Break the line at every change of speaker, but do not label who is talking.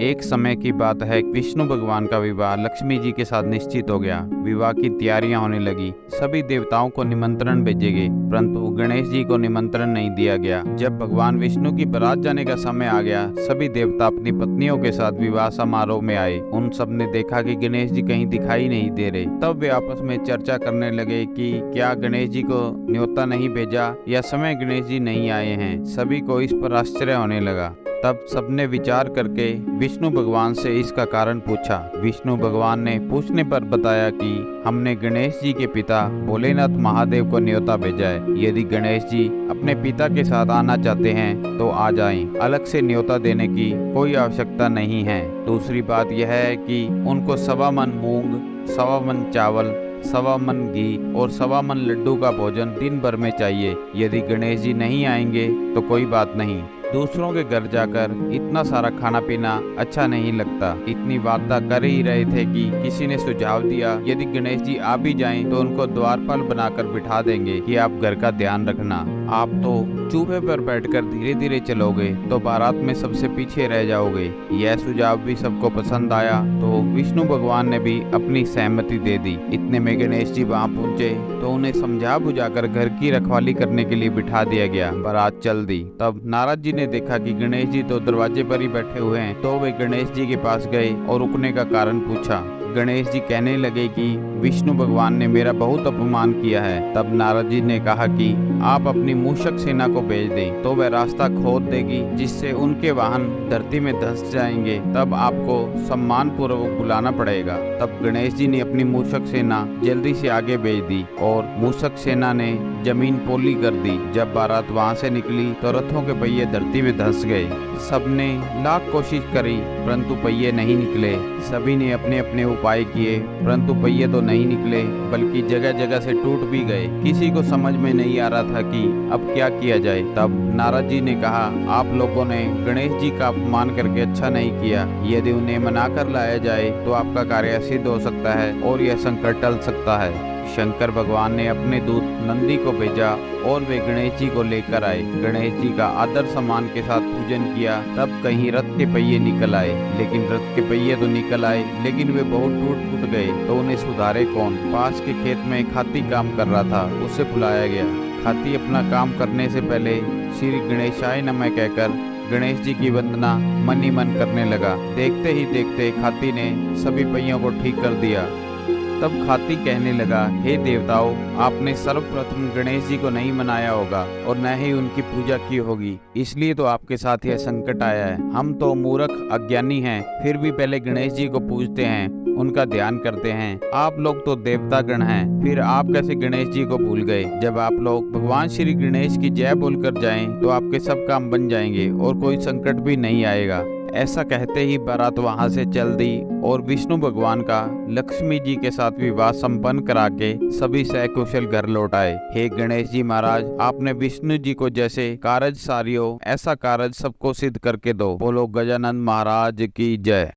एक समय की बात है, विष्णु भगवान का विवाह लक्ष्मी जी के साथ निश्चित हो गया। विवाह की तैयारियां होने लगी। सभी देवताओं को निमंत्रण भेजे गए, परंतु गणेश जी को निमंत्रण नहीं दिया गया। जब भगवान विष्णु की बारात जाने का समय आ गया, सभी देवता अपनी पत्नियों के साथ विवाह समारोह में आए। उन सब ने देखा कि गणेश जी कहीं दिखाई नहीं दे रहे। तब वे आपस में चर्चा करने लगे कि क्या गणेश जी को न्योता नहीं भेजा या समय गणेश जी नहीं आए हैं। सभी को इस पर आश्चर्य होने लगा। तब सबने विचार करके विष्णु भगवान से इसका कारण पूछा। विष्णु भगवान ने पूछने पर बताया कि हमने गणेश जी के पिता भोलेनाथ महादेव को न्योता भेजा है। यदि गणेश जी अपने पिता के साथ आना चाहते हैं तो आ जाएं। अलग से न्योता देने की कोई आवश्यकता नहीं है। दूसरी बात यह है कि उनको 1.25 मन मूंग, 1.25 मन चावल, 1.25 मन घी और 1.25 मन लड्डू का भोजन दिन भर में चाहिए। यदि गणेश जी नहीं आएंगे तो कोई बात नहीं। दूसरों के घर जाकर इतना सारा खाना पीना अच्छा नहीं लगता। इतनी वार्ता कर ही रहे थे कि किसी ने सुझाव दिया, यदि गणेश जी आ भी जाएं तो उनको द्वारपाल बनाकर बिठा देंगे कि आप घर का ध्यान रखना। आप तो चूहे पर बैठकर धीरे धीरे चलोगे तो बारात में सबसे पीछे रह जाओगे। यह सुझाव भी सबको पसंद आया तो विष्णु भगवान ने भी अपनी सहमति दे दी। इतने में गणेश जी वहाँ पहुँचे तो उन्हें समझा बुझाकर घर की रखवाली करने के लिए बिठा दिया गया। बारात चल दी। तब नारद जी ने देखा कि गणेश जी तो दरवाजे पर ही बैठे हुए हैं, तो वे गणेश जी के पास गए और रुकने का कारण पूछा। गणेश जी कहने लगे कि विष्णु भगवान ने मेरा बहुत अपमान किया है। तब नारद जी ने कहा कि आप अपनी मूषक सेना को भेज दें तो वह रास्ता खोद देगी, जिससे उनके वाहन धरती में धंस जाएंगे। तब आपको सम्मान पूर्वक बुलाना पड़ेगा। तब गणेश जी ने अपनी मूषक सेना जल्दी से आगे भेज दी और मूषक सेना ने जमीन पोली कर दी। जब बारात वहां से निकली तो रथों के पहिए धरती में धंस गए। सबने लाख कोशिश करी परंतु पहिए नहीं निकले। सभी ने अपने अपने उपाय किए परंतु पहिए तो नहीं निकले, बल्कि जगह जगह से टूट भी गए। किसी को समझ में नहीं आ रहा था कि अब क्या किया जाए। तब नारद जी ने कहा, आप लोगों ने गणेश जी का अपमान करके अच्छा नहीं किया। यदि उन्हें मनाकर लाया जाए तो आपका कार्य सिद्ध हो सकता है और यह संकट टल सकता है। शंकर भगवान ने अपने दूत नंदी को भेजा और वे गणेश जी को लेकर आए। गणेश जी का आदर सम्मान के साथ पूजन किया। तब कहीं रथ के पहिए निकल आए, लेकिन रथ के पहिए तो निकल आए लेकिन वे बहुत टूट फूट गए। तो उन्हें सुधारे कौन? पास के खेत में एक हाथी काम कर रहा था, उसे बुलाया गया। हाथी अपना काम करने से पहले श्री गणेशाय नमः कहकर गणेश जी की वंदना मन ही मन करने लगा। देखते ही देखते हाथी ने सभी पहियों को ठीक कर दिया। तब हाथी कहने लगा, हे देवताओं, आपने सर्वप्रथम गणेश जी को नहीं मनाया होगा और न ही उनकी पूजा की होगी, इसलिए तो आपके साथ यह संकट आया है। हम तो मूर्ख अज्ञानी हैं, फिर भी पहले गणेश जी को पूजते हैं, उनका ध्यान करते हैं। आप लोग तो देवतागण हैं, फिर आप कैसे गणेश जी को भूल गए? जब आप लोग भगवान श्री गणेश की जय बोलकर जाएं तो आपके सब काम बन जाएंगे और कोई संकट भी नहीं आएगा। ऐसा कहते ही बारात वहां से चल दी और विष्णु भगवान का लक्ष्मी जी के साथ विवाह संपन्न करा के सभी सकुशल घर लौट आए। हे गणेश जी महाराज, आपने विष्णु जी को जैसे कारज सारियो, ऐसा कारज सबको सिद्ध करके दो। बोलो गजानन महाराज की जय।